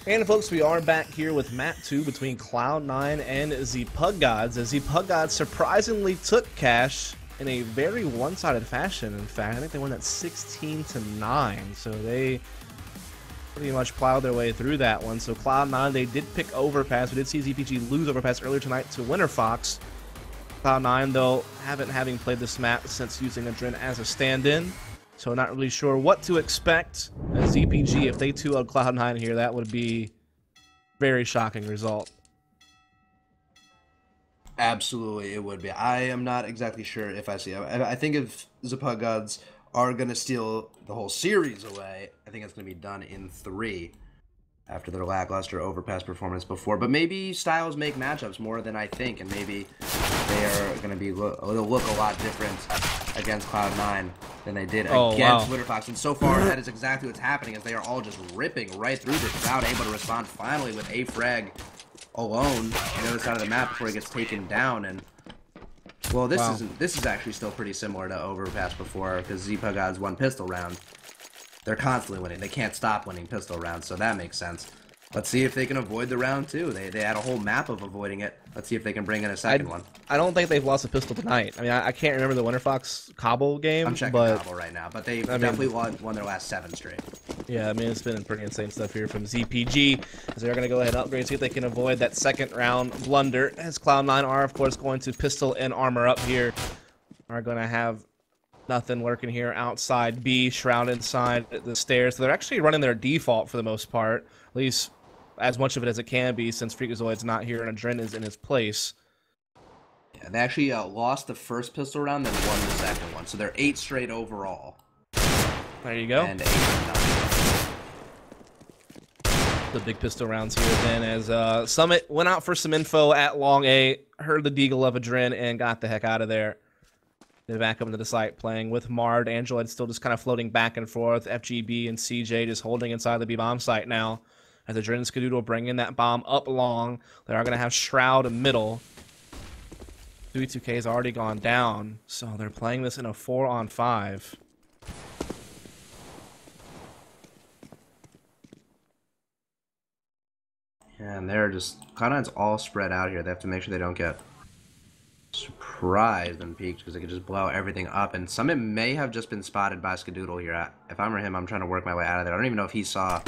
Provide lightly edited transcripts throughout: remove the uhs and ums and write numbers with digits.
And folks, we are back here with Map 2 between Cloud9 and the Pug Godz, as the Pug Godz surprisingly took cash in a very one-sided fashion. In fact, I think they won that 16-9, so they pretty much plowed their way through that one. So Cloud9, they did pick Overpass. We did see ZPG lose Overpass earlier tonight to Winterfox. Cloud9, though, having played this map since using Adren as a stand-in. So not really sure what to expect as ZPG. If they 2-0 Cloud9 here, that would be a very shocking result. Absolutely, it would be. I am not exactly sure if I see it. I think if the Pug Godz are going to steal the whole series away, I think it's going to be done in 3 after their lackluster Overpass performance before. But maybe styles make matchups more than I think, and maybe they are going to be look a lot different against Cloud9 than they did against Winterfox. And so far, that is exactly what's happening, as they are all just ripping right through this without able to respond finally with a frag alone on the other side of the map before he gets taken down. And well, this is actually still pretty similar to Overpass before, because Pug Godz won pistol round. They're constantly winning. They can't stop winning pistol rounds, so that makes sense. Let's see if they can avoid the round 2. They had a whole map of avoiding it. Let's see if they can bring in a second one. I don't think they've lost a pistol tonight. I mean, I can't remember the Winterfox Cobble game. I'm checking Cobble right now, but they've definitely won their last 7 straight. Yeah, I mean, it's been pretty insane stuff here from ZPG, as they're going to go ahead and upgrade, see if they can avoid that second round blunder, as Cloud9 are, of course, going to pistol and armor up here. Are going to have nothing working here outside B, Shroud inside the stairs. So they're actually running their default for the most part, at least as much of it as it can be, since Freakazoid's not here and Adren is in his place. Yeah, they actually lost the first pistol round, then won the second one. So they're 8 straight overall. There you go. And 8-0. The big pistol rounds here then, as Summit went out for some info at Long A, heard the deagle of Adren, and got the heck out of there. They're back up into the site playing with Mard. Android still just kind of floating back and forth. FGB and CJ just holding inside the B-bomb site now. As Adren and Skadoodle bring in that bomb up long. They are going to have Shroud in middle. 2v2k has already gone down, so they're playing this in a 4-on-5. And they're just... Cloud9's all spread out here. They have to make sure they don't get surprised and peaked, because they could just blow everything up. And Summit may have just been spotted by Skadoodle here. If I'm him, I'm trying to work my way out of there. I don't even know if he saw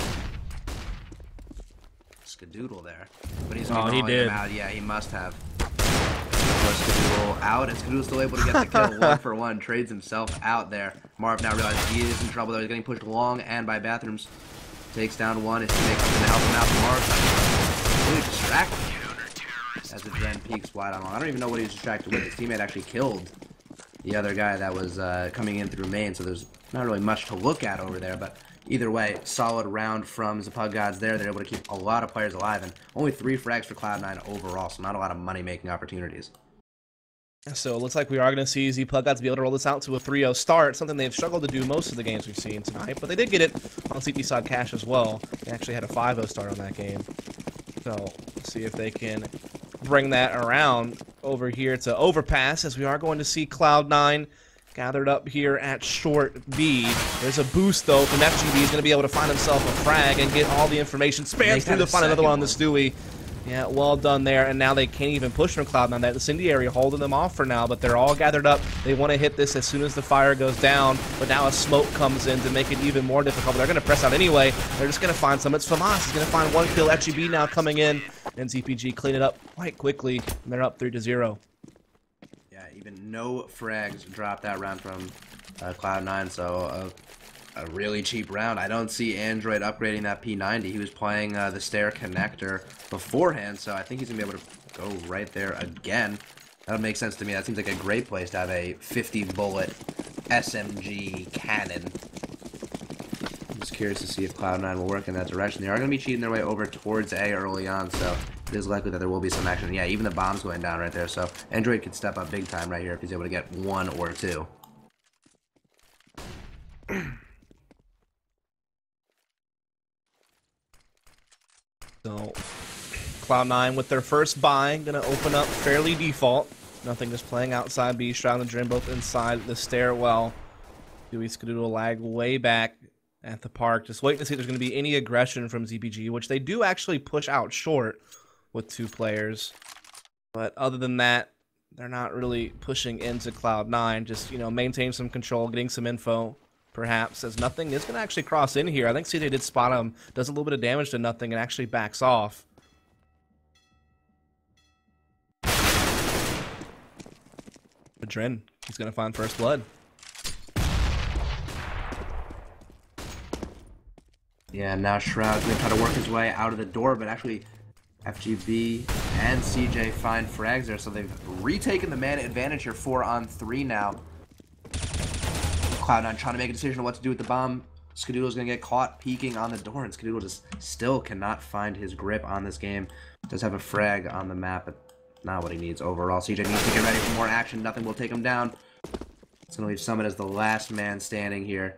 Skadoodle there, but he's he did. him out. Yeah, he must have. Skadoodle out, and Skadoodle's still able to get the kill 1-for-1. Trades himself out there. Marv now realizes he is in trouble though. He's getting pushed long and by Bathrooms. Takes down one. His teammate comes in to help him out. Marv really distracted as Adren peeks wide on long. I don't even know what he was distracted with. His teammate actually killed the other guy that was coming in through main, so there's not really much to look at over there, but either way, solid round from the Pug Godz there. They're able to keep a lot of players alive, and only 3 frags for Cloud9 overall, so not a lot of money-making opportunities. So it looks like we are going to see the Pug Godz be able to roll this out to a 3-0 start, something they've struggled to do most of the games we've seen tonight, but they did get it on CT side cash as well. They actually had a 5-0 start on that game. So let's see if they can bring that around over here to Overpass, as we are going to see Cloud9 gathered up here at short B. There's a boost though from FGB. He's going to be able to find himself a frag and get all the information. Spans through to find another one on the Stewie. Yeah, well done there. And now they can't even push from Cloud9. That incendiary holding them off for now, but they're all gathered up. They want to hit this as soon as the fire goes down, but now a smoke comes in to make it even more difficult. But they're going to press out anyway. They're just going to find some. It's Famas. He's going to find 1 kill. FGB now coming in, and ZPG clean it up quite quickly, and they're up 3-0. Yeah, even no frags dropped that round from Cloud9, so a really cheap round. I don't see Android upgrading that P90. He was playing the stair connector beforehand, so I think he's going to be able to go right there again. That would make sense to me. That seems like a great place to have a 50-bullet SMG cannon. I'm just curious to see if Cloud9 will work in that direction. They are going to be cheating their way over towards A early on, so it is likely that there will be some action. Yeah, even the bomb's going down right there, so Android could step up big time right here if he's able to get 1 or 2. So Cloud9 with their first buy, gonna open up fairly default. Nothing, just playing outside B. Shroud and Adren both inside the stairwell. Dewey Skadoodle lag way back at the park. Just waiting to see if there's going to be any aggression from ZPG, which they do actually push out short with 2 players. But other than that, they're not really pushing into Cloud9. Just, you know, maintain some control, getting some info, perhaps, as Nothing is going to actually cross in here. I think CJ did spot him, does a little bit of damage to Nothing, and actually backs off. Dren, he's going to find first blood. Yeah, now Shroud's going to try to work his way out of the door, but actually FGB and CJ find frags there, so they've retaken the man advantage here. 4-on-3 now. Cloud9 trying to make a decision on what to do with the bomb. Skadoodle's going to get caught peeking on the door, and Skadoodle just still cannot find his grip on this game. Does have a frag on the map, but not what he needs overall. CJ needs to get ready for more action. Nothing will take him down. It's going to leave Summit as the last man standing here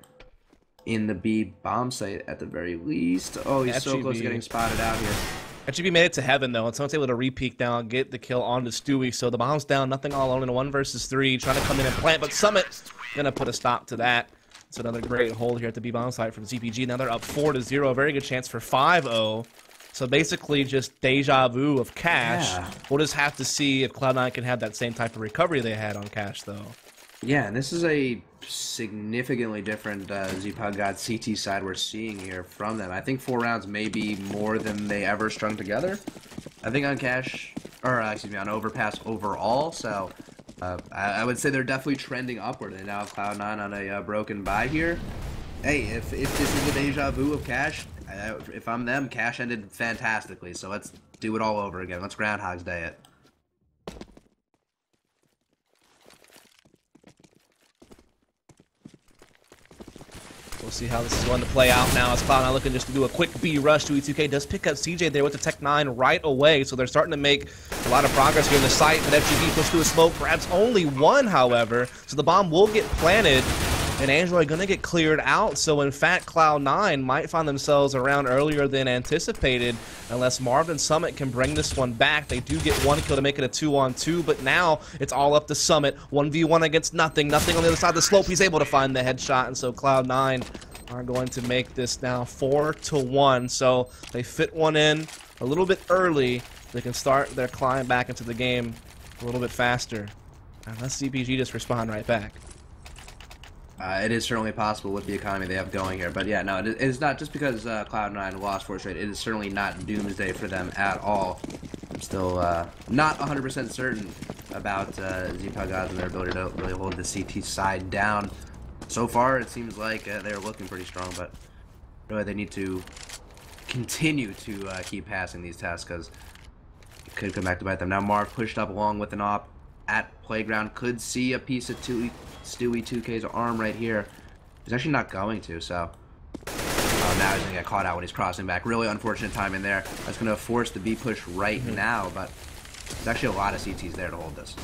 in the B bomb site at the very least. Oh, he's so close to getting spotted out here. FGB made it to heaven, though, and someone's able to re-peek down, get the kill onto Stewie. So the bomb's down, Nothing all alone in a 1 versus 3, trying to come in and plant, but Summit gonna put a stop to that. It's another great hold here at the B bomb site from ZPG. Now they're up 4-0, very good chance for 5-0. So basically just deja vu of Cash. Yeah. We'll just have to see if Cloud9 can have that same type of recovery they had on Cash, though. Yeah, and this is a significantly different Pug Godz CT side we're seeing here from them. I think 4 rounds may be more than they ever strung together. I think on Cash, or excuse me, on Overpass overall. So I would say they're definitely trending upward. They now have Cloud9 on a broken bye here. Hey, if this is a deja vu of Cash, if I'm them, Cash ended fantastically. So let's do it all over again. Let's Groundhog's Day it. We'll see how this is going to play out now as Cloud9 looking just to do a quick B rush to E2K. Does pick up CJ there with the Tech 9 right away, so they're starting to make a lot of progress here in the site. But FGB pushed through a smoke, grabs only 1, however, so the bomb will get planted, and Android going to get cleared out. So in fact, Cloud9 might find themselves around earlier than anticipated, unless Marv and Summit can bring this one back. They do get 1 kill to make it a 2-on-2, but now it's all up to Summit. 1v1 against Nothing. Nothing on the other side of the slope. He's able to find the headshot, and so Cloud9 are going to make this now 4-1. So they fit one in a little bit early. They can start their climb back into the game a little bit faster, unless CPG just respond right back. It is certainly possible with the economy they have going here. But yeah, no, it is not just because Cloud9 lost 4 straight. It is certainly not doomsday for them at all. I'm still not 100% certain about Pug Godz and their ability to really hold the CT side down. So far, it seems like they're looking pretty strong, but really they need to continue to keep passing these tests because it could come back to bite them. Now Marv pushed up along with an op at Playground. Could see a piece of Stewie 2K's arm right here. He's actually not going to, so now he's going to get caught out when he's crossing back. Really unfortunate timing there. That's going to force the B push right now, but there's actually a lot of CTs there to hold this.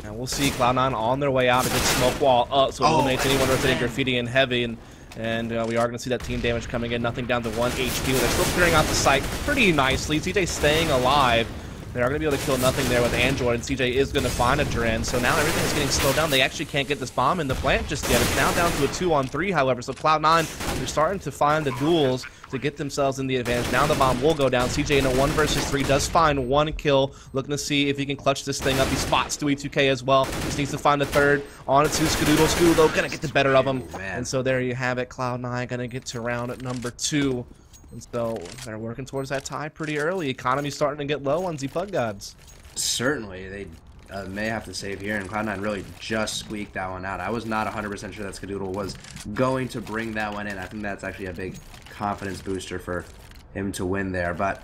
And we'll see Cloud9 on their way out. A good smoke wall up, so it eliminates anyone rotating graffiti and heavy, and we are going to see that team damage coming in. Nothing down to 1 HP. They're still clearing out the site pretty nicely. CJ staying alive. They are going to be able to kill Nothing there with Android, and CJ is going to find a Dren. So now everything is getting slowed down. They actually can't get this bomb in the plant just yet. It's now down to a 2-on-3, however. So Cloud9, they're starting to find the duels to get themselves in the advantage. Now the bomb will go down. CJ in a 1 versus 3 does find 1 kill. Looking to see if he can clutch this thing up. He spots Stewie 2K as well. Just needs to find a 3rd. On it to Skadoodle. Skadoodle going to get the better of him. And so there you have it. Cloud9 going to get to round at number 2. And so they're working towards that tie pretty early. Economy's starting to get low on Pug Godz. Certainly, they may have to save here, and Cloud9 really just squeaked that one out. I was not 100% sure that Skadoodle was going to bring that one in. I think that's actually a big confidence booster for him to win there. But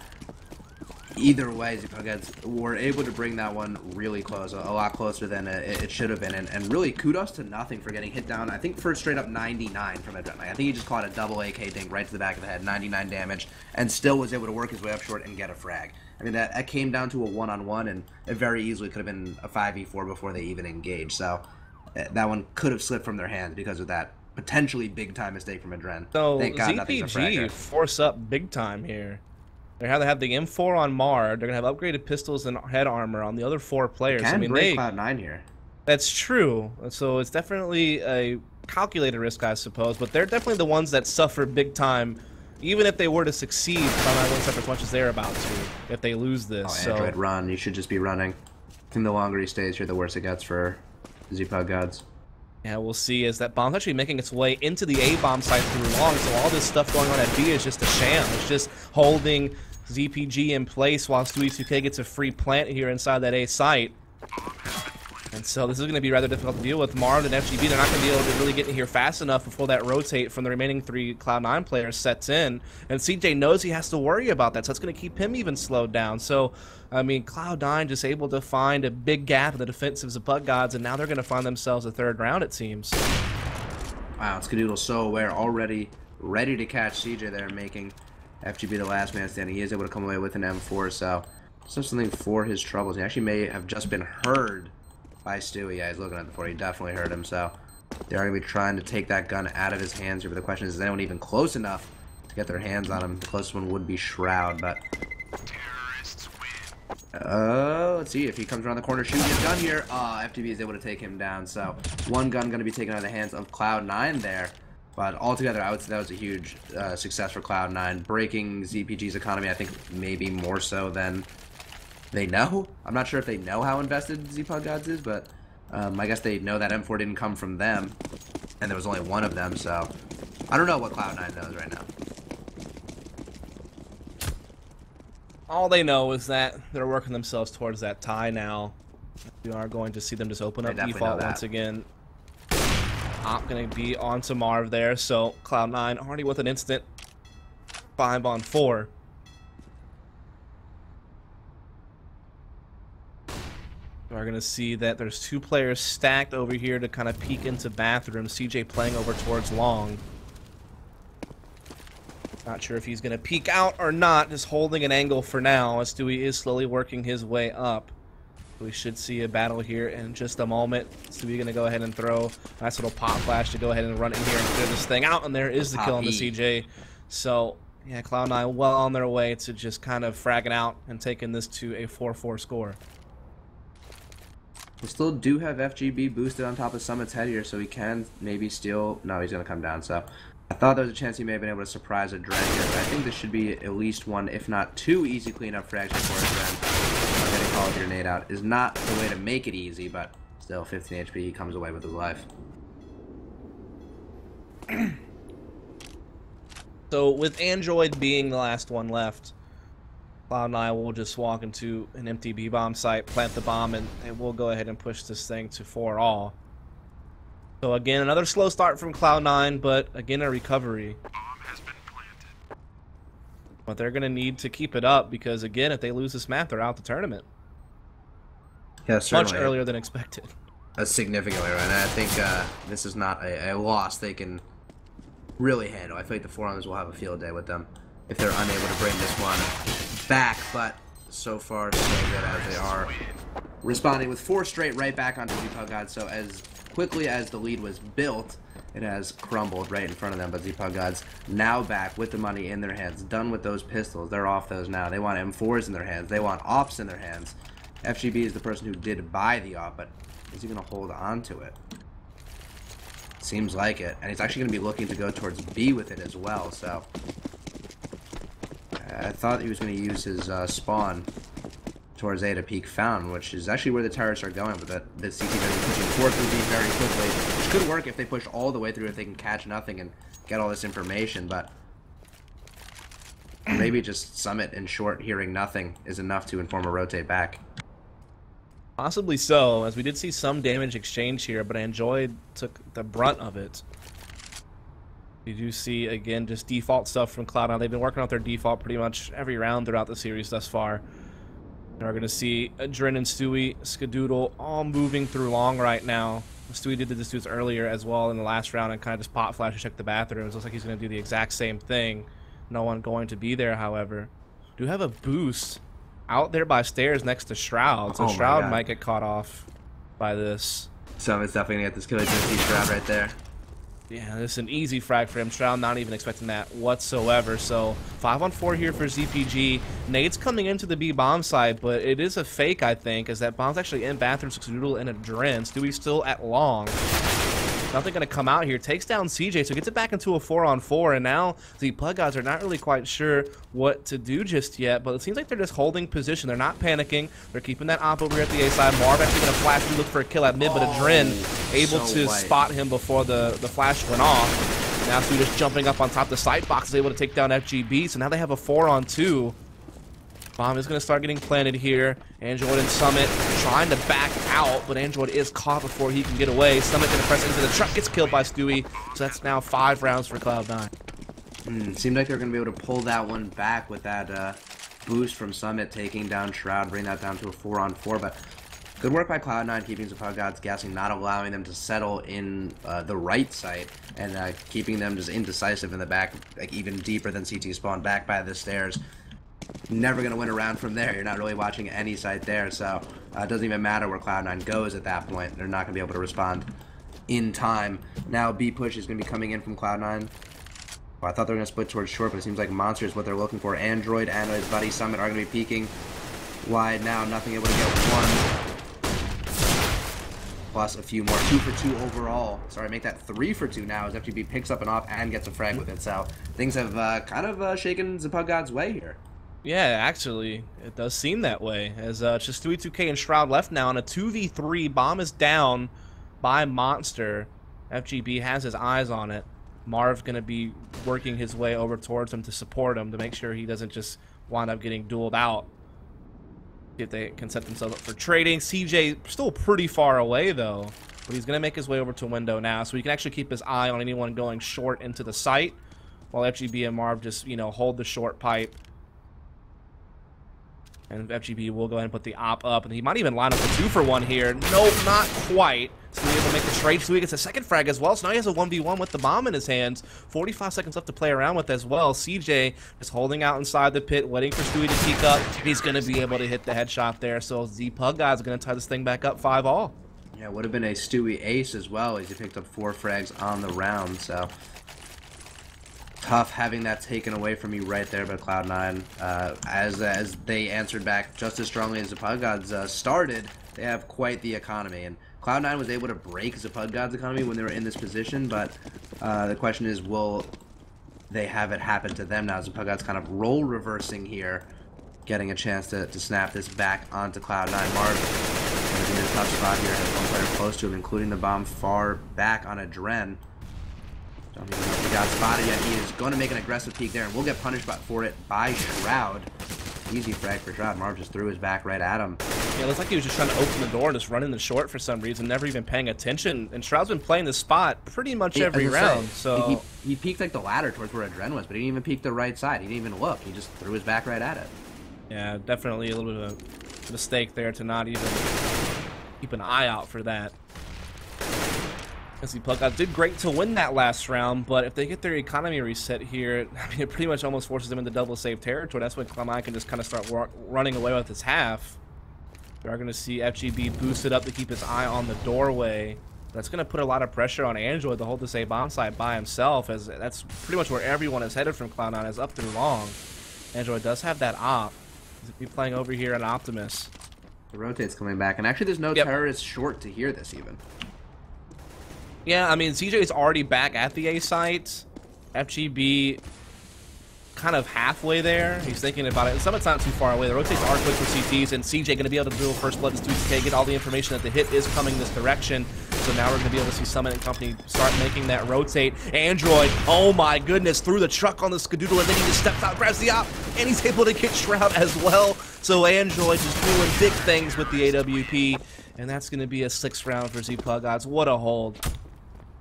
either way, Pug Godz were able to bring that one really close, a lot closer than it should have been. And really, kudos to Nothing for getting hit down, I think, for straight up 99 from a Dren. I think he just caught a double AK dink right to the back of the head, 99 damage, and still was able to work his way up short and get a frag. I mean, that came down to a 1-on-1, and it very easily could have been a 5v4 before they even engaged. So that one could have slipped from their hands because of that potentially big-time mistake from a Dren. So thank God Nothing's a fragger. force up big time here. They have the M4 on Mar. They're going to have upgraded pistols and head armor on the other 4 players. Can break Cloud9 here. That's true. So it's definitely a calculated risk, I suppose, but they're definitely the ones that suffer big time. Even if they were to succeed, Cloud9 won't suffer as much as they're about to if they lose this. Oh, Android, run. You should just be running. I think the longer he stays here, the worse it gets for the Pug Godz. Yeah, we'll see as that bomb's actually making its way into the A-bomb site through long, so all this stuff going on at B is just a sham. It's just holding ZPG in place while Stewie2K gets a free plant here inside that A site. And so this is going to be rather difficult to deal with. Marv and FGB, they're not going to be able to really get in here fast enough before that rotate from the remaining 3 Cloud9 players sets in. And CJ knows he has to worry about that, so it's going to keep him even slowed down. So, I mean, Cloud9 just able to find a big gap in the defensives of Pug Godz, and now they're going to find themselves a 3rd round, it seems. Wow, Skadoodle so aware, already ready to catch CJ there, making FGB the last man standing. He is able to come away with an M4, so something for his troubles. He actually may have just been heard by Stewie. Yeah, he's looking at the 4. He definitely heard him, so they are going to be trying to take that gun out of his hands here. But the question is anyone even close enough to get their hands on him? The closest one would be Shroud, but... let's see if he comes around the corner shooting his gun here. FTB is able to take him down, so one gun going to be taken out of the hands of Cloud9 there. But altogether, I would say that was a huge success for Cloud9, breaking ZPG's economy, I think maybe more so than they know. I'm not sure if they know how invested Pug Godz is, but I guess they know that M4 didn't come from them, and there was only one of them, so I don't know what Cloud9 knows right now. All they know is that they're working themselves towards that tie now. We are going to see them just open up default once again. Not going to be onto Marv there, so Cloud9 already with an instant 5-on-4. We're going to see that there's 2 players stacked over here to kind of peek into bathroom. CJ playing over towards long. Not sure if he's going to peek out or not, just holding an angle for now as Stewie is slowly working his way up. We should see a battle here in just a moment. Stewie going to go ahead and throw a nice little pop flash to go ahead and run in here and clear this thing out, and there is the kill on the CJ. So, yeah, Cloud9 well on their way to just kind of fragging out and taking this to a 4-4 score. We still do have FGB boosted on top of Summit's head here, so he can maybe steal... No, he's going to come down, so... I thought there was a chance he may have been able to surprise a Dren here, but I think this should be at least 1, if not 2, easy cleanup frags for a Dren. Getting Call of Grenade out is not the way to make it easy, but still, 15 HP, he comes away with his life. So, with Android being the last one left, Cloud9 will just walk into an empty B-bomb site, plant the bomb, and we'll go ahead and push this thing to 4-all. So again, another slow start from Cloud9, but again, a recovery. But they're going to need to keep it up because, again, if they lose this map, they're out the tournament. Yeah, certainly. Much earlier than expected. Significantly, right? And I think this is not a loss they can really handle. I feel like the Forearms will have a field day with them if they're unable to bring this one back, but so far so good as they are responding with 4 straight right back onto Pug Godz. So as quickly as the lead was built, it has crumbled right in front of them. But Pug Godz now back with the money in their hands, done with those pistols. They're off those now. They want M4s in their hands. They want offs in their hands. FGB is the person who did buy the off, but is he going to hold on to it? Seems like it. And he's actually going to be looking to go towards B with it as well. So I thought he was going to use his spawn towards A to peek Fountain, which is actually where the terrorists are going, but the CT is pushing forward through B very quickly, which could work if they push all the way through, if they can catch nothing and get all this information, but maybe just Summit in short hearing nothing is enough to inform a rotate back. Possibly so, as we did see some damage exchange here, but Android took the brunt of it. You do see, again, just default stuff from Cloud9. They've been working out their default pretty much every round throughout the series thus far. We're going to see Dren and Stewie, Skadoodle, all moving through long right now. Stewie did this to us earlier as well in the last round and kind of just pop flash and check the bathrooms. Looks like he's going to do the exact same thing. No one going to be there, however. Do have a boost out there by stairs next to Shroud, so Shroud might get caught off by this. Summit's definitely going to get this kill. He's going to see Shroud right there. Yeah, this is an easy frag for him. Shroud not even expecting that whatsoever. So 5-on-4 here for ZPG. Nade's coming into the B bomb side, but it is a fake, I think, as that bomb's actually in bathroom. Skadoodle and a Dren. Stewie still at long. Nothing going to come out here. Takes down CJ, so gets it back into a 4-on-4, and now the Pug Godz are not really quite sure what to do just yet, but it seems like they're just holding position. They're not panicking. They're keeping that op over here at the A side. Marv actually going to flash to look for a kill at mid, but Adren able to spot him before the flash went off. Now Stu just jumping up on top. The side box is able to take down FGB, so now they have a 4-on-2. Bomb is going to start getting planted here. Android and Summit trying to back out, but Android is caught before he can get away. Summit going to press into the truck, gets killed by Stewie, so that's now 5 rounds for Cloud9. Seemed like they're going to be able to pull that one back with that boost from Summit, taking down Shroud, bring that down to a 4-on-4, but good work by Cloud9 keeping the Pug Godz guessing, not allowing them to settle in the right site, and keeping them just indecisive in the back, like even deeper than CT spawn, back by the stairs. Never going to win a round from there. You're not really watching any site there, so it doesn't even matter where Cloud9 goes at that point. They're not going to be able to respond in time. Now B push is going to be coming in from Cloud9. Well, I thought they were going to split towards short, but it seems like Monster is what they're looking for. Android and his buddy Summit are going to be peeking wide now. Nothing able to get one. Plus a few more. 2 for 2 overall. Sorry, make that 3 for 2 now as FGB picks up an op and gets a frag with it. So things have kind of shaken the Pug Godz way here. Yeah, actually, it does seem that way. As it's just 3-2K and Shroud left now on a 2v3. Bomb is down by Monster. FGB has his eyes on it. Marv going to be working his way over towards him to support him to make sure he doesn't just wind up getting dueled out. If they can set themselves up for trading. CJ still pretty far away, though. But he's going to make his way over to window now, so he can actually keep his eye on anyone going short into the site, while FGB and Marv just, you know, hold the short pipe. And FGB will go ahead and put the op up, and he might even line up a 2-for-1 here. Nope, not quite. So he's able to make the trade. So he gets a second frag as well. So now he has a 1v1 with the bomb in his hands. 45 seconds left to play around with as well. CJ is holding out inside the pit, waiting for Stewie to peek up. He's going to be able to hit the headshot there. So the Pug Godz are going to tie this thing back up 5-all. Yeah, would have been a Stewie ace as well as he picked up 4 frags on the round. So tough having that taken away from you right there by Cloud9. As they answered back just as strongly as the Pug Godz started, they have quite the economy. And Cloud9 was able to break the Pug Godz economy when they were in this position, but the question is, will they have it happen to them now as the Pug Godz kind of role reversing here, getting a chance to snap this back onto Cloud9. Marv in a tough spot here, has one player close to him, including the bomb far back on Adren. Don't even know if he got spotted yet. He is going to make an aggressive peek there, and we'll get punished for it by Shroud. Easy frag for Shroud. Marv just threw his back right at him. Yeah, it looks like he was just trying to open the door and just running the short for some reason, never even paying attention. And Shroud's been playing this spot pretty much every round. So he peeked like the ladder towards where Adren was, but he didn't even peek the right side. He didn't even look. He just threw his back right at it. Yeah, definitely a little bit of a mistake there to not even keep an eye out for that. As the Pug Godz did great to win that last round, but if they get their economy reset here, I mean, it pretty much almost forces them into double save territory. That's when Cloud9 can just kind of start running away with his half. We are going to see FGB boosted up to keep his eye on the doorway. That's going to put a lot of pressure on Android to hold this A bomb site by himself, as that's pretty much where everyone is headed from Cloud9, is up through long. Android does have that op. He's going to be playing over here at Optimus. The rotate's coming back, and actually there's no terrorist short to hear this even. Yeah, I mean, CJ is already back at the A site. FGB kind of halfway there. He's thinking about it. Summit's not too far away. The rotates are quick for CTs, and CJ going to be able to duel first blood to 2K, get all the information that the hit is coming this direction. So now we're going to be able to see Summit and company start making that rotate. Android, oh my goodness, threw the truck on the Skadoodle, and then he just steps out, grabs the op, and he's able to get Shroud as well. So Android just doing big things with the AWP, and that's going to be a 6th round for Z Pug Godz. What a hold.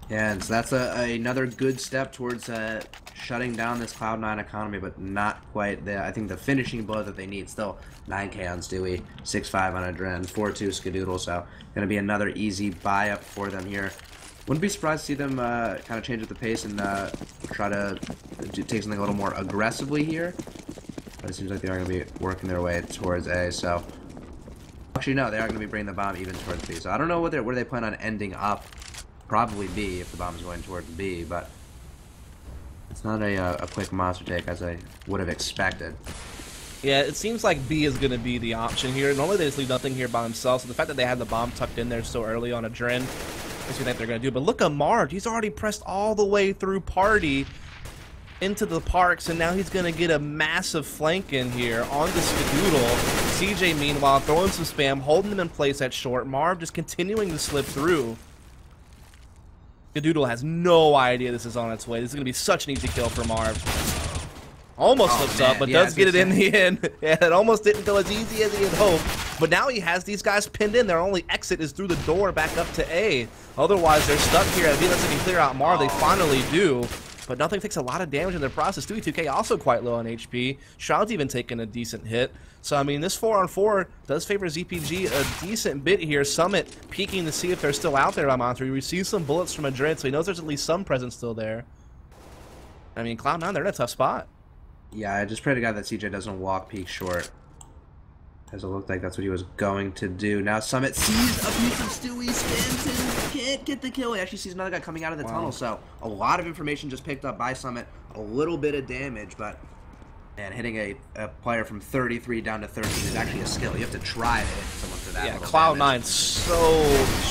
Yeah, and so that's another good step towards shutting down this Cloud9 economy, but not quite the, I think, the finishing blow that they need. Still 9K on Stewie, 6-5 on Adren, 4-2 Skadoodle, so going to be another easy buy-up for them here. Wouldn't be surprised to see them kind of change up the pace and try to take something a little more aggressively here. But it seems like they are going to be working their way towards A, so... Actually, no, they are going to be bringing the bomb even towards B, so I don't know where they plan on ending up. Probably B if the bomb's going towards B, but it's not a quick monster take as I would have expected. Yeah, it seems like B is going to be the option here. Normally they just leave nothing here by themselves, so the fact that they had the bomb tucked in there so early on Adren That's what they're going to do. But look at Marv. He's already pressed all the way through Party into the Parks, and now he's going to get a massive flank in here on the Skadoodle. CJ, meanwhile, throwing some spam, holding them in place at short. Marv just continuing to slip through. Skadoodle has no idea this is on its way. This is going to be such an easy kill for Marv. Almost slips up, but does get it in the end. Yeah, it almost didn't go as easy as he had hoped. But now he has these guys pinned in. Their only exit is through the door back up to A. Otherwise, they're stuck here. Unless they can clear out Marv, they finally do. But nothing takes a lot of damage in their process. Stewie2K also quite low on HP. Shroud's even taking a decent hit. So, I mean, this 4-on-4 does favor ZPG a decent bit here. Summit peeking to see if they're still out there by Monster. He receives some bullets from Madrid, so he knows there's at least some presence still there. I mean, Cloud9, they're in a tough spot. Yeah, I just pray to God that CJ doesn't walk peak short, as it looked like that's what he was going to do. Now Summit sees a piece of Stewie, spins and can't get the kill. He actually sees another guy coming out of the tunnel, so a lot of information just picked up by Summit. A little bit of damage, but man, hitting a player from 33 down to 13 is actually a skill. You have to try to hit someone for that. Yeah, Cloud9's so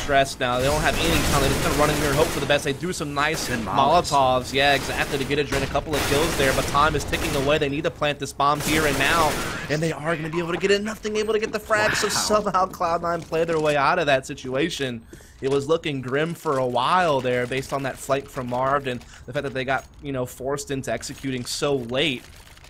stressed now. They don't have any time. They're just going to run in here and hope for the best. They do some nice Molotovs. Yeah, exactly, to get a couple of kills there, but time is ticking away. They need to plant this bomb here and now, and they are going to be able to get it. Nothing able to get the frag, so somehow Cloud9 play their way out of that situation. It was looking grim for a while there based on that flight from Marv and the fact that they got, you know, forced into executing so late.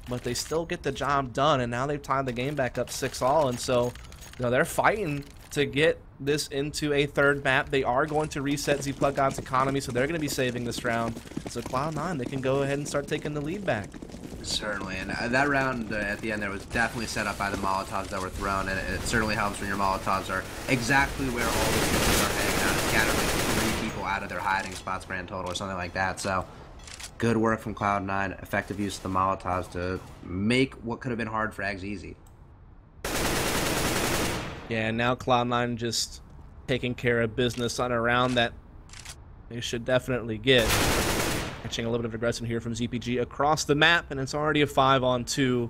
But they still get the job done, and now they've tied the game back up 6-all, and so, you know, they're fighting to get this into a third map. They are going to reset Pug Godz economy, so they're going to be saving this round. So Cloud9, they can go ahead and start taking the lead back. Certainly, and that round at the end there was definitely set up by the Molotovs that were thrown, and it certainly helps when your Molotovs are exactly where all the people are hanging out, scattered like 3 people out of their hiding spots grand total or something like that. So good work from Cloud9, effective use of the Molotovs to make what could have been hard frags easy. Yeah, and now Cloud9 just taking care of business on a round that they should definitely get. Catching a little bit of aggression here from ZPG across the map, and it's already a 5-on-2. Still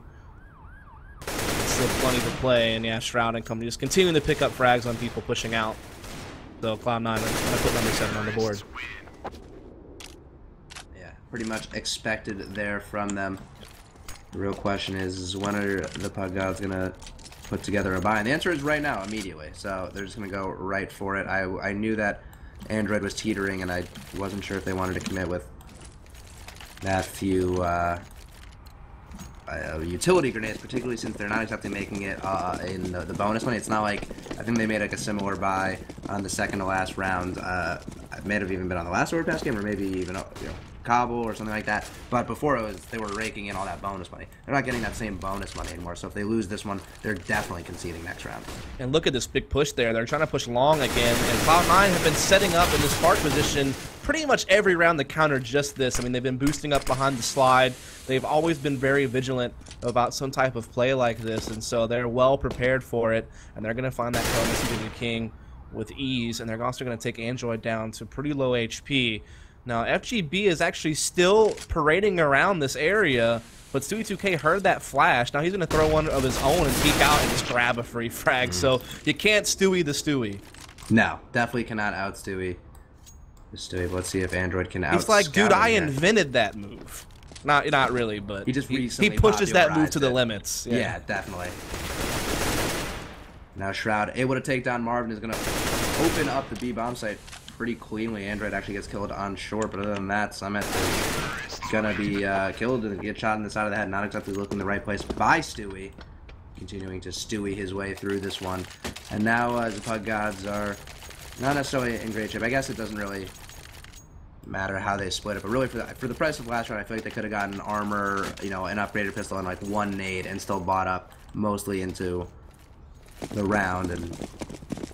plenty to play, and yeah, Shroud and company just continuing to pick up frags on people pushing out. So Cloud9 are going to put number 7 on the board. Pretty much expected there from them. The real question is when are the Pug Godz gonna put together a buy? And the answer is right now, immediately. So they're just gonna go right for it. I knew that Android was teetering, and I wasn't sure if they wanted to commit with that few utility grenades, particularly since they're not exactly making it in the bonus money. It's not like, I think they made like a similar buy on the second to last round. It may have even been on the last overpass game, or maybe even, you know, Cobble or something like that. But before it was, they were raking in all that bonus money. They're not getting that same bonus money anymore. So if they lose this one, they're definitely conceding next round. And look at this big push there. They're trying to push long again. And Cloud9 have been setting up in this spark position pretty much every round to counter just this. I mean, they've been boosting up behind the slide. They've always been very vigilant about some type of play like this. And so they're well prepared for it. And they're going to find that kill on the King with ease. And they're also going to take Android down to pretty low HP. Now, FGB is actually still parading around this area, but Stewie2K heard that flash. Now he's going to throw one of his own and peek out and just grab a free frag. So you can't Stewie the Stewie. No, definitely cannot out Stewie the Stewie. Let's see if Android can out. He's like, dude, I invented that move. Not really, but he just he pushes that move to the limits. Yeah, definitely. Now Shroud able to take down Marvin is going to open up the B bomb site pretty cleanly. Android actually gets killed on short, but other than that, Summit is gonna be killed and get shot in the side of the head. Not exactly looking the right place by Stewie. Continuing to Stewie his way through this one. And now the Pug Godz are not necessarily in great shape. I guess it doesn't really matter how they split it, but really for the price of last round, I feel like they could have gotten armor, you know, an upgraded pistol and like 1 nade and still bought up mostly into the round and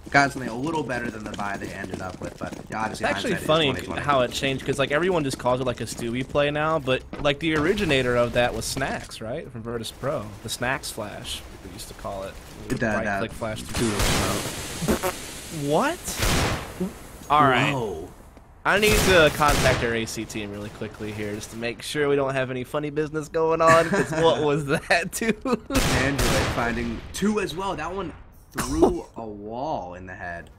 got something a little better than the buy they ended up with. But yeah, obviously, it's actually funny how it changed, because like everyone just calls it like a Stewie play now, but like the originator of that was Snacks, right, from Virtus Pro, the Snacks flash we used to call it. Right click flash What? All right. Whoa. I need to contact our AC team really quickly here just to make sure we don't have any funny business going on, because what was that, too? Android finding 2 as well. That one through a wall in the head.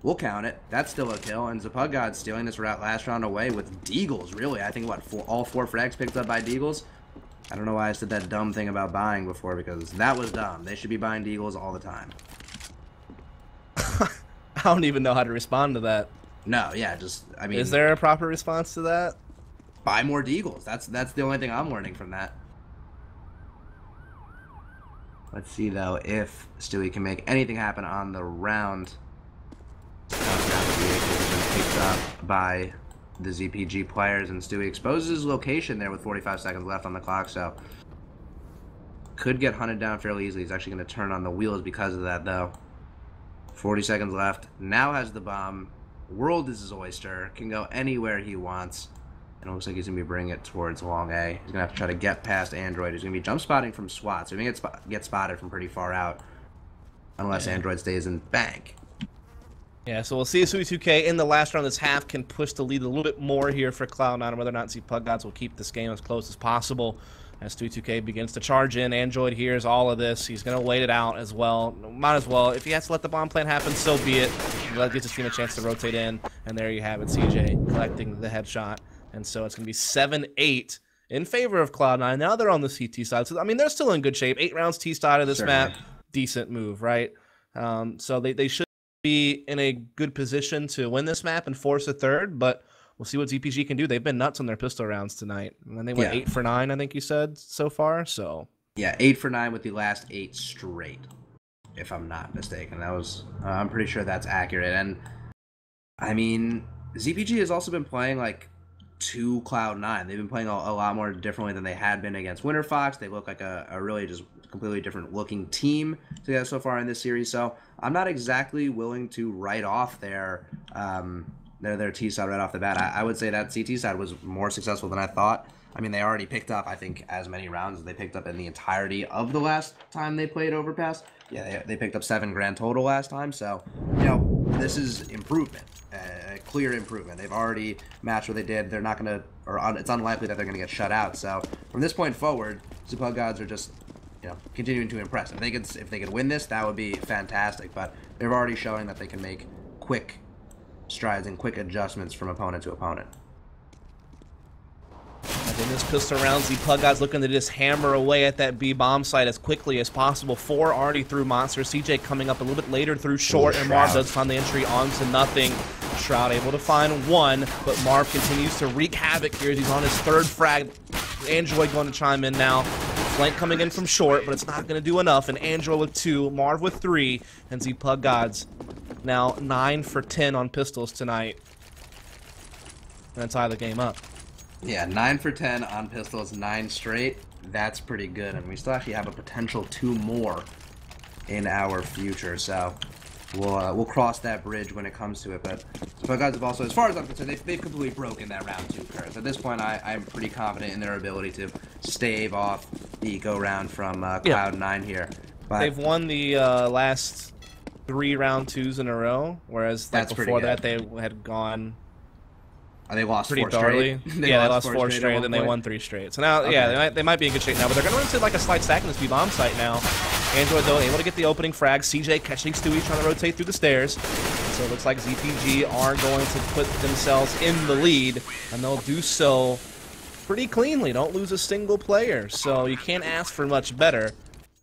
We'll count it. That's still a kill. And Pug Godz stealing this last round away with Deagles, really. I think, what, all 4 frags picked up by Deagles? I don't know why I said that dumb thing about buying before, because that was dumb. They should be buying Deagles all the time. I don't even know how to respond to that. No, yeah, just, I mean... Is there a proper response to that? Buy more Deagles. That's the only thing I'm learning from that. Let's see, though, if Stewie can make anything happen on the round. Picked up by the ZPG players, and Stewie exposes his location there with 45 seconds left on the clock, so could get hunted down fairly easily. He's actually going to turn on the wheels because of that, though. 40 seconds left. Now has the bomb. World is his oyster. Can go anywhere he wants. And it looks like he's going to be bringing it towards long A. He's going to have to try to get past Android. He's going to be jump spotting from SWAT, so he's going to get spotted from pretty far out. Unless Android stays in bank. Yeah, so we'll see if Stewie2K in the last round of this half can push the lead a little bit more here for Cloud9, and whether or not Pug Godz will keep this game as close as possible as Stewie2K begins to charge in. Android hears all of this. He's going to wait it out as well. Might as well. If he has to let the bomb plant happen, so be it. That gives his team a chance to rotate in, and there you have it, CJ collecting the headshot. And so it's going to be 7-8 in favor of Cloud9. Now they're on the CT side. So, I mean, they're still in good shape. 8 rounds T side of this map. Decent move, right? So they should be in a good position to win this map and force a third, but we'll see what ZPG can do. They've been nuts on their pistol rounds tonight. And they went 8 for 9, I think you said, so far. So yeah, 8 for 9 with the last 8 straight, if I'm not mistaken. That was I'm pretty sure that's accurate. And I mean, ZPG has also been playing like to Cloud9. They've been playing a lot more differently than they had been against Winter Fox. They look like a really just completely different looking team together so far in this series. So I'm not exactly willing to write off their T side right off the bat. I would say that CT side was more successful than I thought. I mean, they already picked up, I think, as many rounds as they picked up in the entirety of the last time they played Overpass. Yeah, they picked up 7 grand total last time. So, you know, this is improvement, a clear improvement. They've already matched what they did. They're not going to, or it's unlikely that they're going to get shut out. So from this point forward, Pug Godz are just, you know, continuing to impress. If they could win this, that would be fantastic. But they're already showing that they can make quick strides and quick adjustments from opponent to opponent. In this pistol round, Pug Godz looking to just hammer away at that B bomb site as quickly as possible. 4 already through Monster. CJ coming up a little bit later through Short, and Marv does find the entry onto nothing. Shroud able to find 1, but Marv continues to wreak havoc here as he's on his 3rd frag. Android going to chime in now. Flank coming in from Short, but it's not going to do enough. And Android with 2, Marv with 3, and Pug Godz now 9 for 10 on pistols tonight. And tie the game up. Yeah, 9 for 10 on pistols, 9 straight. That's pretty good, and we still actually have a potential 2 more in our future. So we'll cross that bridge when it comes to it. But Pug Godz have also, as far as I'm concerned, they've completely broken that round 2 curse. At this point, I'm pretty confident in their ability to stave off the go round from Cloud9 here. But they've won the last 3 round 2s in a row, whereas like before that they had gone. They lost pretty 4 thoroughly. straight. They lost 4 straight, and then they won 3 straight. So now, yeah, they might be in good shape now, but they're going to run into like a slight stack in this B-bomb site now. Android, though, able to get the opening frag. CJ catching Stewie, trying to rotate through the stairs. So it looks like ZPG are going to put themselves in the lead, and they'll do so pretty cleanly. Don't lose a single player, so you can't ask for much better.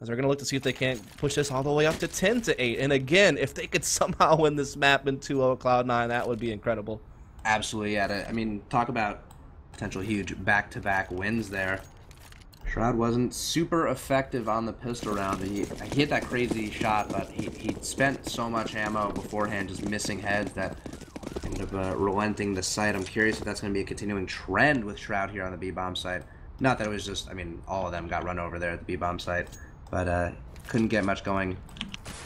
As they're going to look to see if they can't push this all the way up to 10-8. And again, if they could somehow win this map in 2-0 Cloud9, that would be incredible. Absolutely, yeah. I mean, talk about potential huge back-to-back wins there. Shroud wasn't super effective on the pistol round. He hit that crazy shot, but he spent so much ammo beforehand just missing heads that ended up relenting the sight. I'm curious if that's going to be a continuing trend with Shroud here on the B-bomb site. Not that it was just, I mean, all of them got run over there at the B-bomb site, but couldn't get much going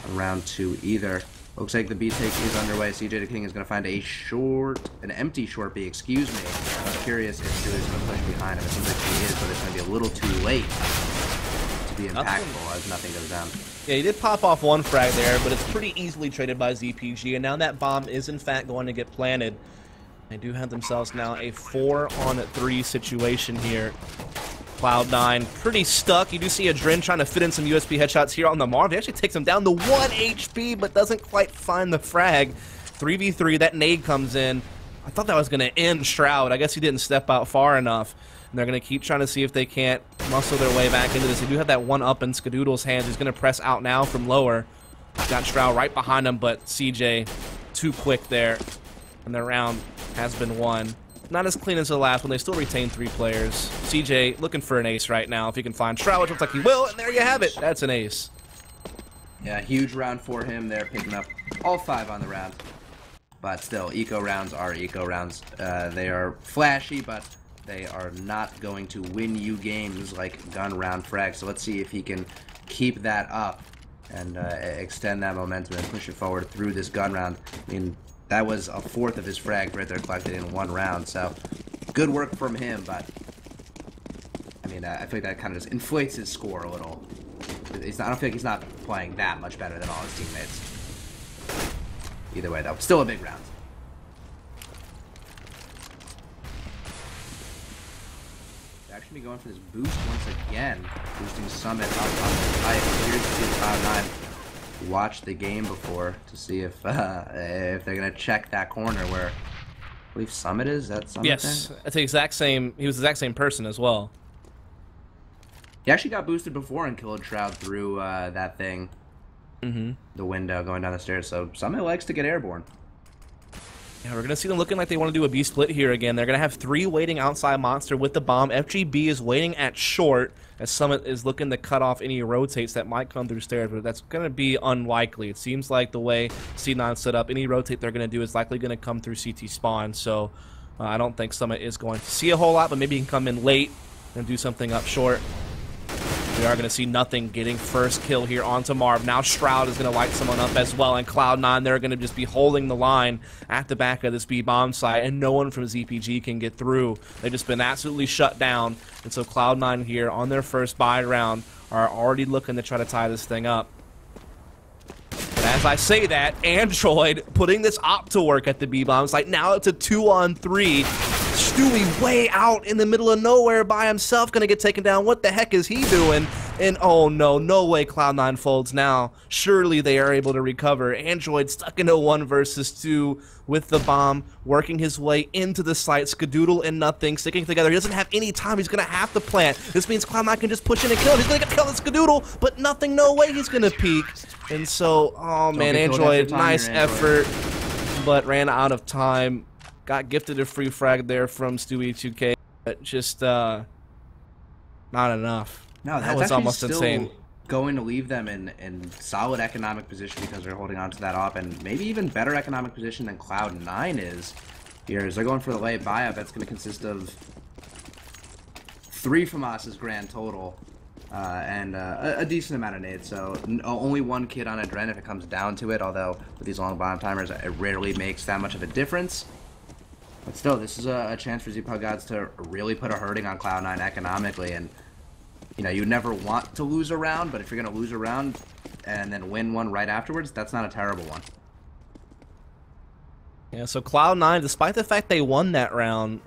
on round 2 either. Looks like the B take is underway. CJ the King is going to find an empty short B, excuse me. I'm curious if Stewie's going to push behind him. It seems like he is, but it's going to be a little too late to be impactful as nothing goes down. Yeah, he did pop off 1 frag there, but it's pretty easily traded by ZPG, and now that bomb is in fact going to get planted. They do have themselves now a 4-on-3 situation here. Cloud9 pretty stuck. You do see Adrin trying to fit in some USP headshots here on the Marv. He actually takes him down to 1 HP, but doesn't quite find the frag. 3v3, that nade comes in. I thought that was going to end Shroud. I guess he didn't step out far enough. And they're going to keep trying to see if they can't muscle their way back into this. They do have that one up in Skadoodle's hands. He's going to press out now from lower. Got Shroud right behind him, but CJ too quick there. And their round has been won. Not as clean as the last one. They still retain 3 players. CJ looking for an ace right now if he can find Shroud, which looks like he will. And there you have it. That's an ace. Yeah, huge round for him there, picking up all 5 on the round. But still, eco rounds are eco rounds. They are flashy, but they are not going to win you games like gun round frag. So let's see if he can keep that up and extend that momentum and push it forward through this gun round. I mean, that was a 4th of his frags right there collected in 1 round. So good work from him, but I mean, I feel like that kind of just inflates his score a little. I don't feel like he's not playing that much better than all his teammates. Either way, though, still a big round. They're actually going for this boost once again, boosting Summit up on the pipe. Here's to see Cloud9 watch the game before to see if they're gonna check that corner where I believe Summit is. That Summit Yes, thing? that's the exact same. He was the exact same person as well. He actually got boosted before and killed Shroud through that thing. The window going down the stairs, so Summit likes to get airborne. Yeah, we're going to see them looking like they want to do a B split here again. They're going to have 3 waiting outside Monster with the bomb. FGB is waiting at short as Summit is looking to cut off any rotates that might come through stairs, but that's going to be unlikely. It seems like the way C9 set up, any rotate they're going to do is likely going to come through CT spawn, so I don't think Summit is going to see a whole lot, but maybe he can come in late and do something up short. We are going to see nothing getting first kill here onto Marv. Now Shroud is going to light someone up as well, and Cloud9, they're going to just be holding the line at the back of this B-bomb site, and no one from ZPG can get through. They've just been absolutely shut down, and so Cloud9 here on their first buy round are already looking to try to tie this thing up. But as I say that, Android putting this op to work at the B-bomb site. Now it's a 2-on-3. Stewie way out in the middle of nowhere by himself, gonna get taken down. What the heck is he doing? And oh no, no way Cloud9 folds now. Surely they are able to recover. Android stuck in a 1 versus 2 with the bomb, working his way into the site. Skadoodle and Nothing sticking together. He doesn't have any time. He's gonna have to plant. This means Cloud9 can just push in and kill him. He's gonna get killed with Skadoodle, but Nothing, no way he's gonna peek. And so, oh man, Android, nice effort, but ran out of time. Got gifted a free frag there from Stewie 2K, but just not enough. No, that was almost insane. Going to leave them in solid economic position because they're holding on to that op, and maybe even better economic position than Cloud9 is here. As they're going for the late buyout, that's going to consist of 3 FAMAS's grand total, and a decent amount of nades. So only 1 kid on a Dren if it comes down to it, although with these long bomb timers, it rarely makes that much of a difference. But still, this is a chance for Pug Godz to really put a hurting on Cloud9 economically, and you know, you never want to lose a round, but if you're going to lose a round and then win one right afterwards, that's not a terrible one. Yeah, so Cloud9, despite the fact they won that round,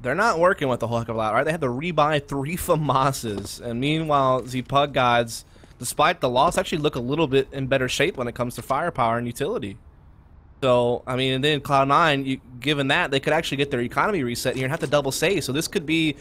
they're not working with a whole heck of a lot, right? They had to rebuy 3 FAMASes, and meanwhile, Pug Godz, despite the loss, actually look a little bit in better shape when it comes to firepower and utility. So, I mean, and then Cloud9, given that, they could actually get their economy reset here and have to double save. So this could be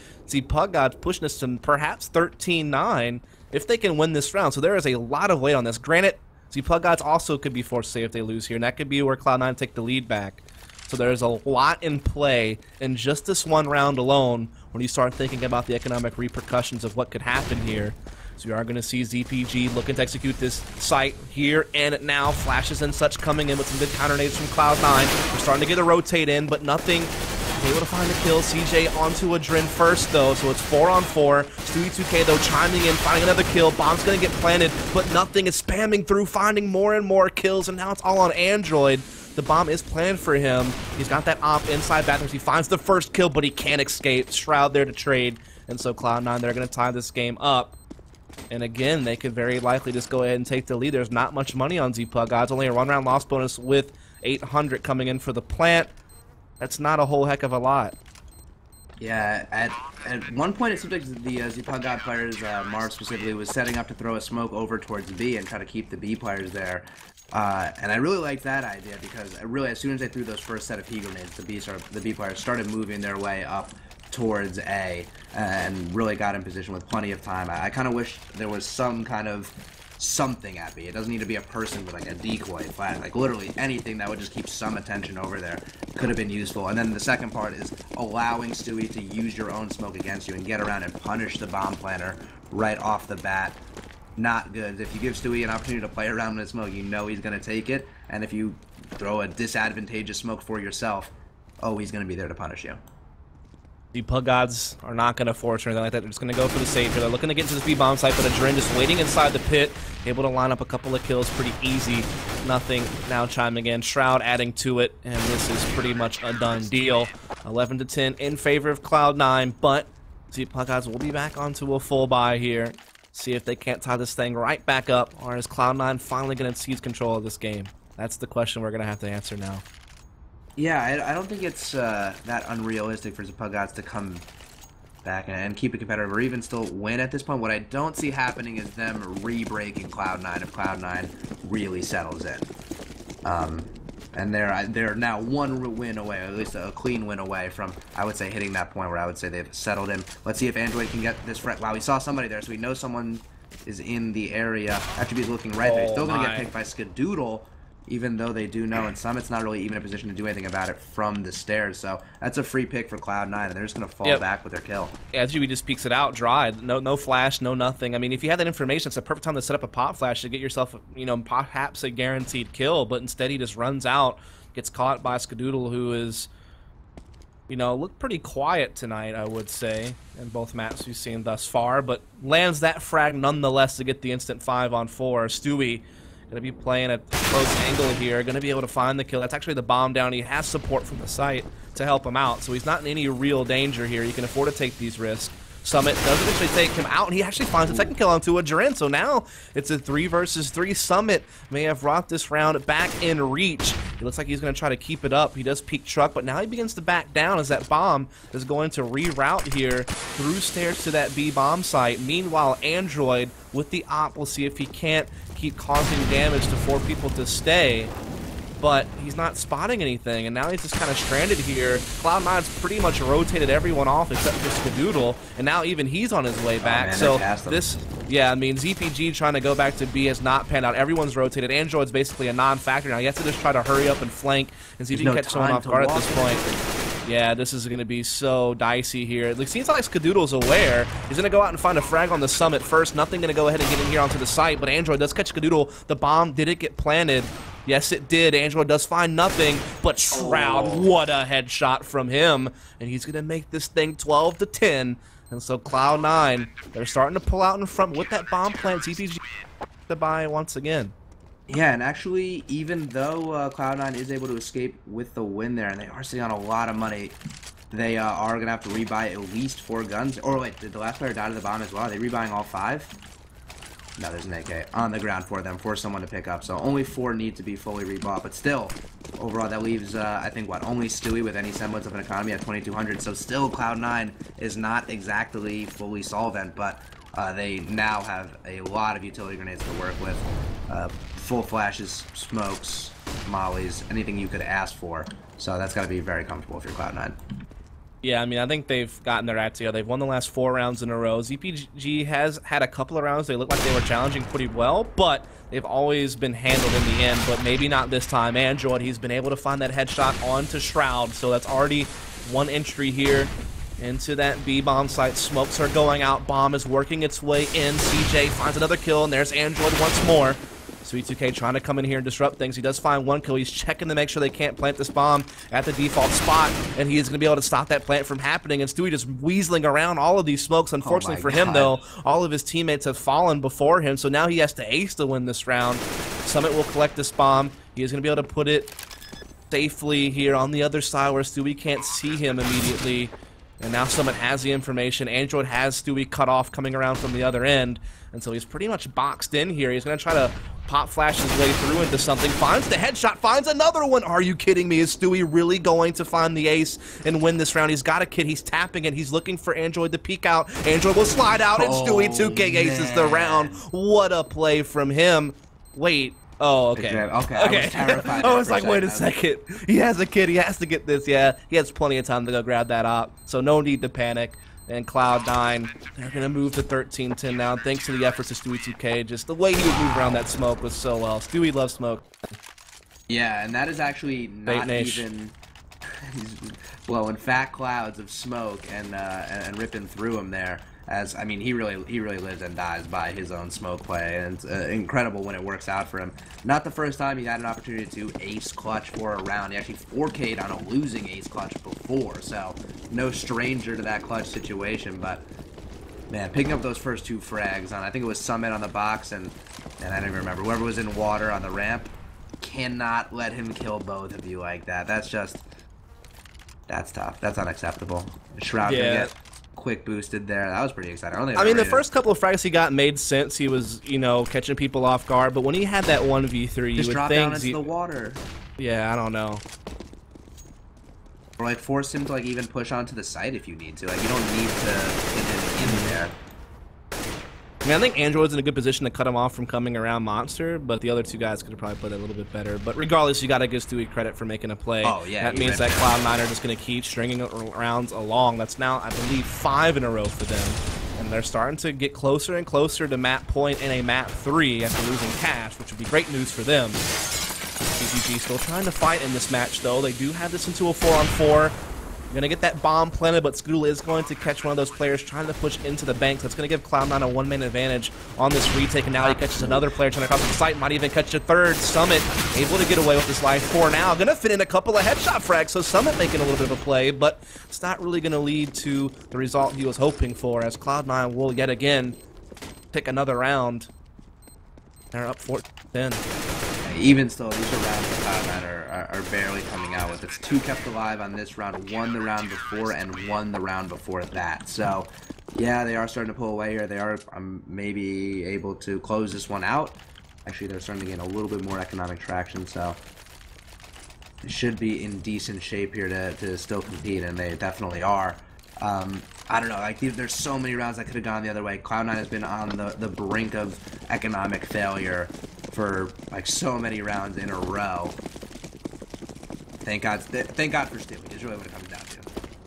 Pug Godz pushing us to perhaps 13-9 if they can win this round. So there is a lot of weight on this. Granted, Pug Godz also could be forced to save if they lose here, and that could be where Cloud9 take the lead back. So there's a lot in play in just this one round alone when you start thinking about the economic repercussions of what could happen here. So we are going to see ZPG looking to execute this site here and now. Flashes and such coming in with some good counter nades from Cloud9. We're starting to get a rotate in, but Nothing is able to find a kill. CJ onto a Dren first, though, so it's 4-on-4. Stewie 2K, though, chiming in, finding another kill. Bomb's going to get planted, but Nothing is spamming through, finding more and more kills, and now it's all on Android. The bomb is planned for him. He's got that op inside bathrooms. He finds the first kill, but he can't escape. Shroud there to trade, and so Cloud9, they're going to tie this game up. And again, they could very likely just go ahead and take the lead. There's not much money on Pug Godz. Only a 1-round loss bonus with 800 coming in for the plant. That's not a whole heck of a lot. Yeah, at one point it seemed like the Pug Godz players, Marv specifically, was setting up to throw a smoke over towards B and try to keep the B players there. And I really liked that idea because as soon as they threw those first set of P grenades, the B players started moving their way up towards A and really got in position with plenty of time. I kind of wish there was some kind of something at B. It doesn't need to be a person with like a decoy flag, like literally anything that would just keep some attention over there could have been useful. And then the second part is allowing Stewie to use your own smoke against you and get around and punish the bomb planter right off the bat. Not good. If you give Stewie an opportunity to play around with smoke, you know he's going to take it. And if you throw a disadvantageous smoke for yourself, oh, he's going to be there to punish you. The Pug Godz are not going to force or anything like that. They're just going to go for the save here. They're looking to get into this B-bomb site, but Adren just waiting inside the pit, able to line up a couple of kills pretty easy. Nothing now chiming in. Shroud adding to it, and this is pretty much a done deal. 11-10 in favor of Cloud9, but the Pug Godz will be back onto a full buy here. See if they can't tie this thing right back up, or is Cloud9 finally going to seize control of this game? That's the question we're going to have to answer now. Yeah, I don't think it's that unrealistic for the Pug Godz to come back and keep it competitive or even still win at this point. What I don't see happening is them re-breaking Cloud9 if Cloud9 really settles in. And they're now one win away, or at least a clean win away from, I would say, hitting that point where I would say they've settled in. Let's see if Android can get this front. Wow, we saw somebody there, so we know someone is in the area. Attribute's looking right there. He's still going to get picked by Skadoodle, even though they do know, and Summit's not really even in a position to do anything about it from the stairs. So that's a free pick for Cloud9, and they're just going to fall back with their kill. Yeah, SGB just peeks it out dry. No flash, no nothing. I mean, if you had that information, it's a perfect time to set up a pop flash to get yourself, you know, perhaps a guaranteed kill, but instead he just runs out, gets caught by Skadoodle, who is, you know, looked pretty quiet tonight, I would say, in both maps we've seen thus far, but lands that frag nonetheless to get the instant 5-on-4. Stewie going to be playing at a close angle here, going to be able to find the kill. That's actually the bomb down. He has support from the site to help him out, so he's not in any real danger here. He can afford to take these risks. Summit does eventually take him out, and he actually finds the second kill onto Adren, so now it's a 3 versus 3. Summit may have brought this round back in reach. It looks like he's going to try to keep it up. He does peek truck, but now he begins to back down as that bomb is going to reroute here through stairs to that B bomb site. Meanwhile, Android with the op will see if he can't keep causing damage to 4 people to stay, but he's not spotting anything, and now he's just kind of stranded here. Cloud9's pretty much rotated everyone off except for Skadoodle, and now even he's on his way back. So this, yeah, I mean, ZPG trying to go back to B has not panned out. Everyone's rotated. Android's basically a non-factor now. He has to just try to hurry up and flank and see if he can catch someone off guard at this point. Yeah, this is going to be so dicey here. It seems like Skadoodle's aware. He's going to go out and find a frag on the summit first. Nothing going to go ahead and get in here onto the site, but Android does catch Skadoodle. The bomb, did it get planted? Yes, it did. Android does find nothing, but Shroud, what a headshot from him. And he's going to make this thing 12-10. And so Cloud9, they're starting to pull out in front with that bomb plant. ZPG to buy once again. Yeah, and actually, even though Cloud9 is able to escape with the win there, and they are sitting on a lot of money, they are going to have to rebuy at least 4 guns. Or wait, did the last player die to the bomb as well? Are they rebuying all 5? No, there's an AK on the ground for them, for someone to pick up. So only 4 need to be fully rebought. But still, overall, that leaves, I think, what, only Stewie with any semblance of an economy at 2,200. So still, Cloud9 is not exactly fully solvent, but they now have a lot of utility grenades to work with. Full flashes, smokes, mollies, anything you could ask for. So that's got to be very comfortable if you're Cloud9. Yeah, I mean, I think they've gotten their act together. They've won the last 4 rounds in a row. ZPG has had a couple of rounds. They look like they were challenging pretty well, but they've always been handled in the end, but maybe not this time. Android, he's been able to find that headshot onto Shroud, so that's already 1 entry here into that B-bomb site. Smokes are going out. Bomb is working its way in. CJ finds another kill, and there's Android once more. Sweet2K trying to come in here and disrupt things. He does find 1 kill. He's checking to make sure they can't plant this bomb at the default spot, and he is going to be able to stop that plant from happening. And Stewie just weaseling around all of these smokes. Unfortunately for him, though, all of his teammates have fallen before him, so now he has to ace to win this round. Summit will collect this bomb. He is going to be able to put it safely here on the other side where Stewie can't see him immediately. And now Summit has the information. Android has Stewie cut off coming around from the other end. And so he's pretty much boxed in here. He's going to try to pop flash his way through into something. Finds the headshot. Finds another one. Are you kidding me? Is Stewie really going to find the ace and win this round? He's got a kid. He's tapping it. He's looking for Android to peek out. Android will slide out, and Stewie 2K aces the round. What a play from him. Wait. Oh, okay. Okay, I was terrified. I was like, wait a second. He has a kid. He has to get this. Yeah, he has plenty of time to go grab that op. So no need to panic. And Cloud9, they're going to move to 13-10 now, thanks to the efforts of Stewie2K. Just the way he would move around that smoke was so well. Stewie loves smoke. Yeah, and that is actually not even... He's blowing fat clouds of smoke and ripping through them there. As I mean, he really lives and dies by his own smoke play, and it's incredible when it works out for him. Not the first time he had an opportunity to ace clutch for a round. He actually 4K'd on a losing ace clutch before, so no stranger to that clutch situation. But man, picking up those first 2 frags on, I think it was Summit on the box, and I don't even remember, whoever was in water on the ramp, cannot let him kill both of you like that. That's tough. That's unacceptable. Shroud gonna get quick boosted there. That was pretty exciting. I mean, the first couple of frags he got made sense. He was, you know, catching people off guard. But when he had that 1v3, you would drop think down into the water. Yeah, I don't know. Or like force him to like even push onto the site if you need to. Like you don't need to get him in there. I mean, I think Android's in a good position to cut him off from coming around Monster, but the other 2 guys could have probably played a little bit better. But regardless, you got to give Stewie credit for making a play. Oh, yeah. That means that Cloud9 are just going to keep stringing rounds along. That's now, I believe, 5 in a row for them. And they're starting to get closer and closer to map point in a map 3 after losing Cash, which would be great news for them. CPG still trying to fight in this match, though. They do have this into a 4-on-4. You're going to get that bomb planted, but Scoodle is going to catch one of those players trying to push into the bank. So it's going to give Cloud9 a 1-man advantage on this retake. And now he catches another player trying to cross the site. Might even catch a third. Summit able to get away with his life for now. Going to fit in a couple of headshot frags. So Summit making a little bit of a play, but it's not really going to lead to the result he was hoping for, as Cloud9 will yet again pick another round. They're up 14-10. Even still, these are rounds that Cloud9 are barely coming out with. It's 2 kept alive on this round, 1 the round before, and 1 the round before that. So, yeah, they are starting to pull away here. They are maybe able to close this one out. Actually, they're starting to gain a little bit more economic traction, so they should be in decent shape here to still compete, and they definitely are. I don't know, like there's so many rounds that could have gone the other way. Cloud9 has been on the brink of economic failure for like so many rounds in a row. Thank God for Stewie is really what it comes down to.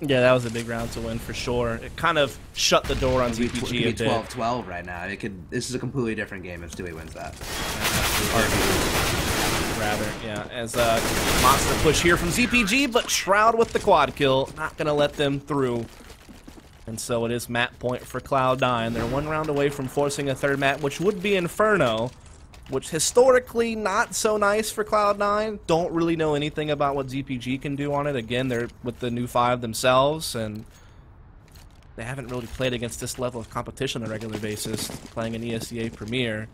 Yeah, that was a big round to win for sure. It kind of shut the door on ZPG a bit. 12-12 right now. This is a completely different game if Stewie wins that. Rather, yeah. As monster push here from ZPG, but Shroud with the quad kill, not gonna let them through. And so it is map point for Cloud9. They're 1 round away from forcing a 3rd map, which would be Inferno, which historically not so nice for Cloud9. Don't really know anything about what ZPG can do on it. Again, they're with the new 5 themselves, and they haven't really played against this level of competition on a regular basis, playing an ESEA Premier.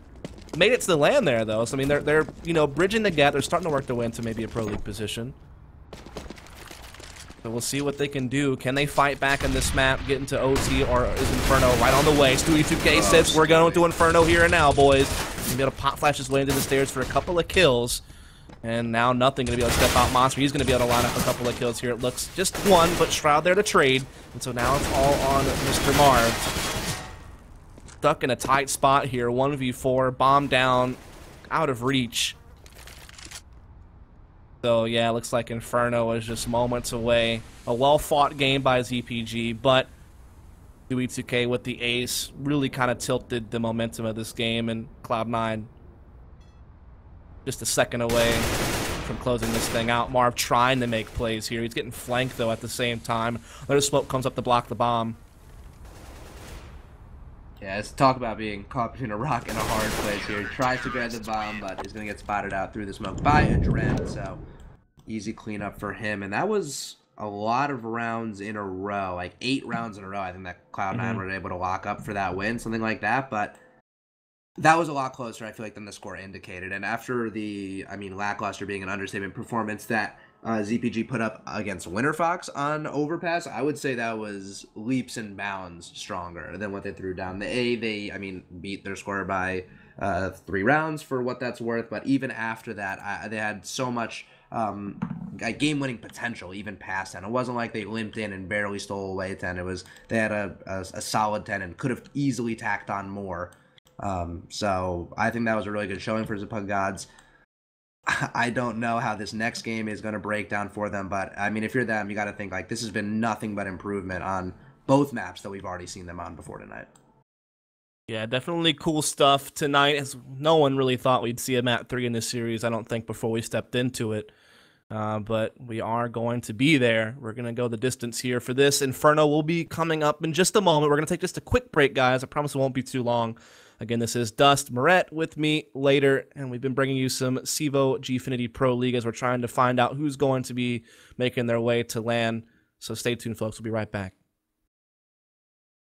Made it to the LAN there, though, so I mean, they're you know, bridging the gap. They're starting to work their way into maybe a Pro League position. So we'll see what they can do. Can they fight back in this map, get into OT, or is Inferno right on the way? Stewie2K says, we're going to Inferno here and now, boys. He's going to be able to pop flash his way into the stairs for a couple of kills. And now nothing going to be able to step out Monster. He's going to be able to line up a couple of kills here. It looks just 1, but Shroud there to trade. And so now it's all on Mr. Marv. Stuck in a tight spot here. 1v4, bomb down, out of reach. So, yeah, looks like Inferno is just moments away. A well-fought game by ZPG, but Stewie2K with the ace really kind of tilted the momentum of this game, and Cloud9 just a second away from closing this thing out. Marv trying to make plays here. He's getting flanked, though, at the same time. Another smoke comes up to block the bomb. Yeah, let's talk about being caught between a rock and a hard place here. He tries to grab the bomb, but he's going to get spotted out through the smoke by a Dren, so easy cleanup for him. And that was a lot of rounds in a row, like 8 rounds in a row. I think that Cloud9 were able to lock up for that win, something like that. But that was a lot closer, I feel like, than the score indicated. And after the, I mean, lackluster being an understatement performance that ZPG put up against Winterfox on Overpass, I would say that was leaps and bounds stronger than what they threw down. They beat their score by 3 rounds for what that's worth, but even after that, they had so much game-winning potential even past 10. It wasn't like they limped in and barely stole away 10. It was they had a solid 10 and could have easily tacked on more. So I think that was a really good showing for the Pug Godz. I don't know how this next game is going to break down for them, but I mean, if you're them, you got to think like this has been nothing but improvement on both maps that we've already seen them on before tonight. Yeah, definitely cool stuff tonight, as no one really thought we'd see a map 3 in this series, I don't think, before we stepped into it. But we are going to be there. We're going to go the distance here for this. Inferno will be coming up in just a moment. We're going to take just a quick break, guys. I promise it won't be too long. Again, this is Dust Moret with me later, and we've been bringing you some CEVO Gfinity Pro League as we're trying to find out who's going to be making their way to LAN. So stay tuned, folks. We'll be right back.